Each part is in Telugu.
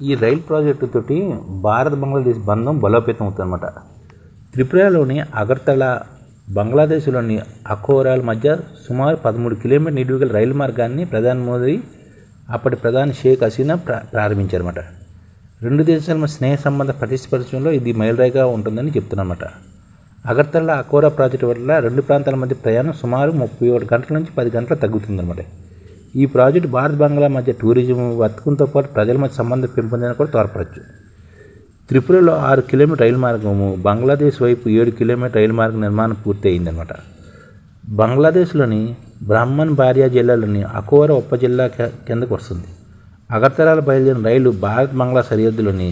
ఈ రైలు ప్రాజెక్టు తోటి భారత్ బంగ్లాదేశ్ బంధం బలోపేతం అవుతుందన్నమాట. త్రిపురలోని అగర్తల, బంగ్లాదేశ్లోని అఖోరాల మధ్య సుమారు 13 కిలోమీటర్ నిడివి గల రైలు మార్గాన్ని ప్రధాని మోదీ అప్పటి ప్రధాని షేక్ హసీనా ప్రారంభించారన్నమాట. రెండు దేశాల మధ్య స్నేహ సంబంధ ప్రతిష్ఠించడంలో ఇది మైలురాయిగా ఉంటుందని చెప్తున్నమాట. అగర్తల అఖోరా ప్రాజెక్టు వల్ల రెండు ప్రాంతాల మధ్య ప్రయాణం సుమారు 31 గంటల నుంచి 10 గంటలు తగ్గుతుందన్నమాట. ఈ ప్రాజెక్టు భారత్ బంగ్లా మధ్య టూరిజం, వర్తకంతో పాటు ప్రజల మధ్య సంబంధం పెంపొందడానికి కూడా తోడ్పడచ్చు. త్రిపురలో 6 కిలోమీటర్ రైలు మార్గము, బంగ్లాదేశ్ వైపు 7 కిలోమీటర్ రైలు మార్గం నిర్మాణం పూర్తి అయిందన్నమాట. బంగ్లాదేశ్లోని బ్రాహ్మణ్ బారియా జిల్లాలోని అఖోరా ఉపజిల్లా కిందకు వస్తుంది. అగర్తలాలో బయలుదేరిన రైలు భారత్ బంగ్లా సరిహద్దులోని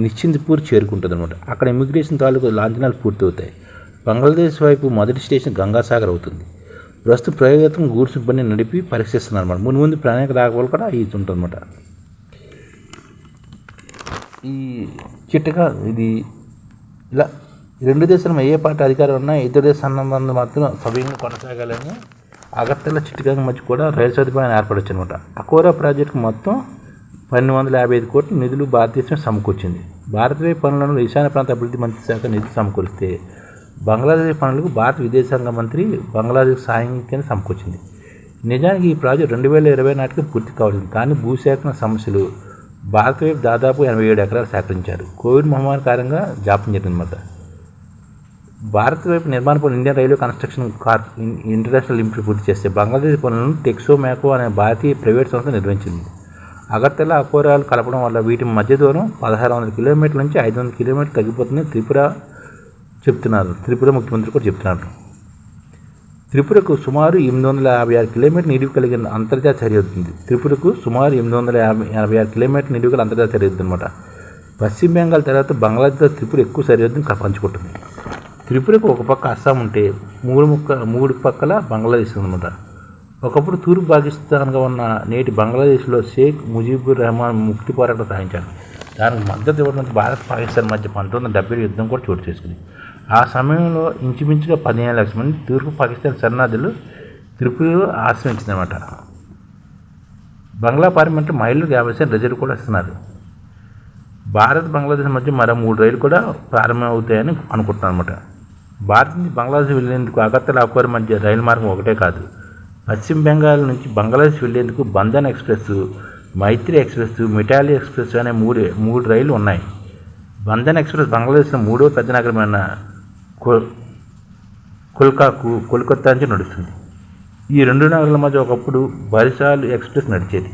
నిశ్చింత్పూర్ చేరుకుంటుంది అనమాట. అక్కడ ఇమిగ్రేషన్ తాలూకు లాంఛనాలు పూర్తవుతాయి. బంగ్లాదేశ్ వైపు మొదటి స్టేషన్ గంగాసాగర్ అవుతుంది. ప్రస్తుతం ప్రయోగాత్మక గూడ్స్ బండి నడిపి పరీక్షిస్తున్నారు అనమాట. ముందు ప్రయాణిక రాకపోవడం కూడా ఇది ఉంటుందన్నమాట. ఈ చిట్టగా ఇది ఇలా రెండు దేశాలు ఏ పార్టీ అధికారం ఉన్నా ఇతర దేశ సంబంధం మాత్రం సవ్యంగా కొనసాగాలని అగర్తల చిట్టగాంగ్ మధ్య కూడా రైలు సదుపాయాన్ని ఏర్పడచ్చు అనమాట. అఖోరా ప్రాజెక్టుకు మొత్తం 1255 కోట్ల నిధులు భారతదేశం సమకూర్చింది. భారతీయ పనులను ఈశాన్య ప్రాంత అభివృద్ధి మంత్రి శాఖ నిధులు సమకూరిస్తే బంగ్లాదేశ్ పనులకు భారత విదేశాంగ మంత్రి బంగ్లాదేశ్ సాయం కింద సమకూర్చింది. నిజానికి ఈ ప్రాజెక్టు 2020 నాటికి పూర్తి కావాల్సింది. కానీ భూసేకరణ సమస్యలు భారత వైపు దాదాపు 87 ఎకరాలు సేకరించారు. కోవిడ్ మహమ్మారి కారణంగా జాప్యం జరిగిందన్నమాట. భారత వైపు నిర్మాణ పనులు Indian railway construction international limited పూర్తి చేస్తే బంగ్లాదేశ్ పనులను టెక్సో మ్యాకో అనే భారతీయ ప్రైవేట్ సంస్థ నిర్వహించింది. అగర్తల అఖోరాలు కలపడం వల్ల వీటి మధ్య దూరం 1600 కిలోమీటర్ల నుంచి 500 కిలోమీటర్లు తగ్గిపోతుందని త్రిపుర ముఖ్యమంత్రి కూడా చెప్తున్నారు. త్రిపురకు సుమారు 856 కిలోమీటర్ నిడివి కలిగిన అంతర్జాతీయ సరిహద్దు ఉంది. త్రిపురకు సుమారు 886 కిలోమీటర్ నిడివి గల అంతర్జాతీయ సరిహద్దు అనమాట. పశ్చిమ బెంగాల్ తర్వాత బంగ్లాదేశ్తో త్రిపుర ఎక్కువ సరిహద్దును పంచుకుంటుంది. త్రిపురకు ఒక పక్క అస్సాం ఉంటే మూడు పక్కల బంగ్లాదేశ్ ఉందన్నమాట. ఒకప్పుడు తూర్పు పాకిస్తాన్గా ఉన్న నేటి బంగ్లాదేశ్లో షేక్ ముజీబుర్ రెహమాన్ ముక్తి పోరాటం సాగించారు. దానికి మద్దతు ఇవ్వడానికి భారత్ పాకిస్తాన్ మధ్య 1970 యుద్ధం కూడా చోటు చేసుకుంది. ఆ సమయంలో ఇంచుమించుగా 15 లక్షల మంది తూర్పు పాకిస్తాన్ శరణార్థులు త్రిపురలో ఆశ్రయించిందన్నమాట. బంగ్లా పార్లమెంట్లో మహిళలకు 50% రిజర్వ్ కూడా ఇస్తున్నారు. భారత్ బంగ్లాదేశ్ మధ్య మరో 3 రైలు కూడా ప్రారంభమవుతాయని అనుకుంటున్నాను అనమాట. భారత్ నుంచి బంగ్లాదేశ్ వెళ్లేందుకు అగర్తల అఖోరా మధ్య రైలు మార్గం ఒకటే కాదు, పశ్చిమ బెంగాల్ నుంచి బంగ్లాదేశ్ వెళ్లేందుకు బంధన్ ఎక్స్ప్రెస్, మైత్రి ఎక్స్ప్రెస్, మిటాలి ఎక్స్ప్రెస్ అనే మూడు రైళ్లు ఉన్నాయి. బంధన్ ఎక్స్ప్రెస్ బంగ్లాదేశ్లో 3వ పెద్ద నగరమైన కోల్కతా నుంచి నడుస్తుంది. ఈ రెండు నగరాల మధ్య ఒకప్పుడు బరిసాల్ ఎక్స్ప్రెస్ నడిచేది.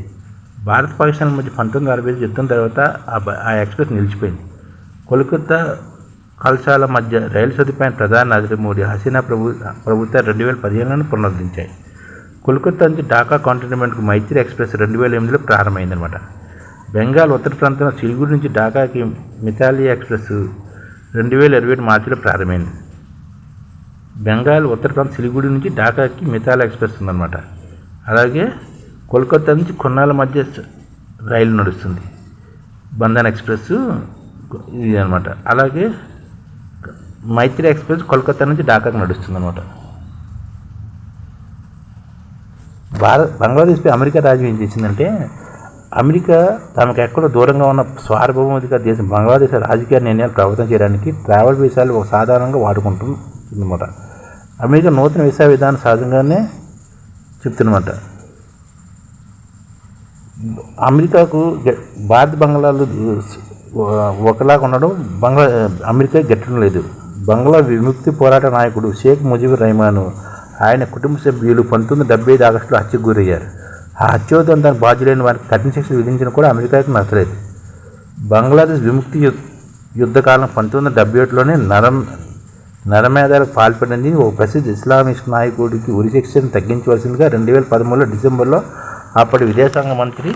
భారత్ పాకిస్తాన్ మధ్య 1965 యుద్ధం తర్వాత ఆ ఎక్స్ప్రెస్ నిలిచిపోయింది. కోల్కతా కల్సాల మధ్య రైలు సదుపాయాన్ని ప్రధాని నరేంద్ర మోదీ, హసీనా ప్రభుత్వం 2015లో పునరుద్ధరించాయి. కోల్కతా నుంచి ఢాకా కాంటోన్మెంట్కు మైత్రి ఎక్స్ప్రెస్ 2008లో ప్రారంభమైందనమాట. బెంగాల్ ఉత్తర ప్రాంతంలో సిలిగురి నుంచి ఢాకాకి మితాలి ఎక్స్ప్రెస్ 2021 మార్చిలో ప్రారంభమైంది. బెంగాల్ ఉత్తర ప్రాంతం సిలిగురి నుంచి ఢాకాకి మితాలి ఎక్స్ప్రెస్ ఉందన్నమాట. అలాగే కోల్కతా నుంచి కొన్నాళ్ళ మధ్య రైలు నడుస్తుంది, బంధన్ ఎక్స్ప్రెస్ ఇది అనమాట. అలాగే మైత్రి ఎక్స్ప్రెస్ కోల్కతా నుంచి ఢాకాకి నడుస్తుంది అనమాట. బంగ్లాదేశ్పై అమెరికా రాజ్యం ఏం చేసిందంటే, అమెరికా తమకు ఎక్కడో దూరంగా ఉన్న సార్వభౌమాధికార దేశం బంగ్లాదేశ్ రాజకీయ నిర్ణయాలు ప్రభావితం చేయడానికి ట్రావెల్ వీసాలు ఒక సాధారణంగా వాడుకుంటుందన్నమాట. అమెరికా నూతన వీసా విధానం సహజంగానే చెప్తున్నమాట. అమెరికాకు భారత్ బంగ్లాలు ఒకలాగా ఉండడం అమెరికా గెట్టడం లేదు. బంగ్లా విముక్తి పోరాట నాయకుడు షేక్ ముజీబుర్ రెహమాన్, ఆయన కుటుంబ సభ్యులు 1975 ఆగస్టులో హత్యకు గురయ్యారు. ఆ హత్యోదంతానికి బాధ్యులైన వారికి కఠిన శిక్షలు విధించిన కూడా అమెరికాకి నచ్చలేదు. బంగ్లాదేశ్ విముక్తి యుద్ధకాలం 1977లోనే నరమేధాలకు పాల్పడింది. ఒక ప్రసిద్ధ ఇస్లామిస్ట్ నాయకుడికి ఉరి శిక్షను తగ్గించవలసిందిగా 2013లో డిసెంబర్లో అప్పటి విదేశాంగ మంత్రి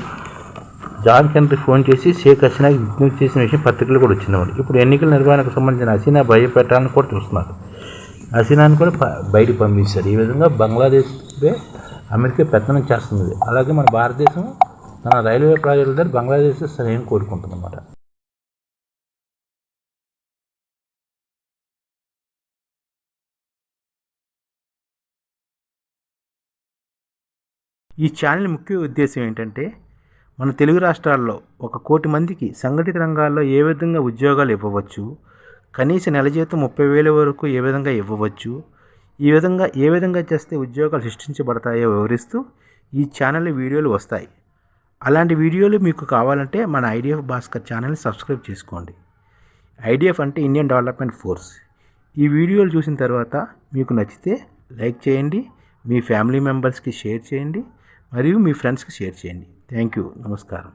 జాన్ కెనరీ ఫోన్ చేసి షేక్ హసీనాకి విజ్ఞప్తి చేసిన విషయం పత్రికలు కూడా వచ్చిందన్నమాట. ఇప్పుడు ఎన్నికల నిర్వహణకు సంబంధించిన హసీనా భయపెట్టాలని కూడా చూస్తున్నారు. హసీనాని కూడా బయటకు పంపించారు. ఈ విధంగా బంగ్లాదేశ్పై అమెరికా పెత్తనం చేస్తుంది. అలాగే మన భారతదేశం తన రైల్వే ప్రాజెక్టుల ద్వారా బంగ్లాదేశ్ సరైన కోరుకుంటుందన్నమాట. ఈ ఛానల్ ముఖ్య ఉద్దేశం ఏంటంటే, మన తెలుగు రాష్ట్రాల్లో 1 కోటి మందికి సంఘటిత రంగాల్లో ఏ విధంగా ఉద్యోగాలు ఇవ్వవచ్చు, కనీస నెల జీతం 30,000 వరకు ఏ విధంగా ఇవ్వవచ్చు, ఏ విధంగా చేస్తే ఉద్యోగాలు సృష్టించబడతాయో వివరిస్తూ ఈ ఛానల్లో వీడియోలు వస్తాయి. అలాంటి వీడియోలు మీకు కావాలంటే మన ఐడిఎఫ్ భాస్కర్ ఛానల్ని సబ్స్క్రైబ్ చేసుకోండి. ఐడిఎఫ్ అంటే ఇండియన్ డెవలప్మెంట్ ఫోర్స్. ఈ వీడియోలు చూసిన తర్వాత మీకు నచ్చితే లైక్ చేయండి, మీ ఫ్యామిలీ మెంబర్స్కి షేర్ చేయండి మరియు మీ ఫ్రెండ్స్కి షేర్ చేయండి. Thank you. నమస్కారం.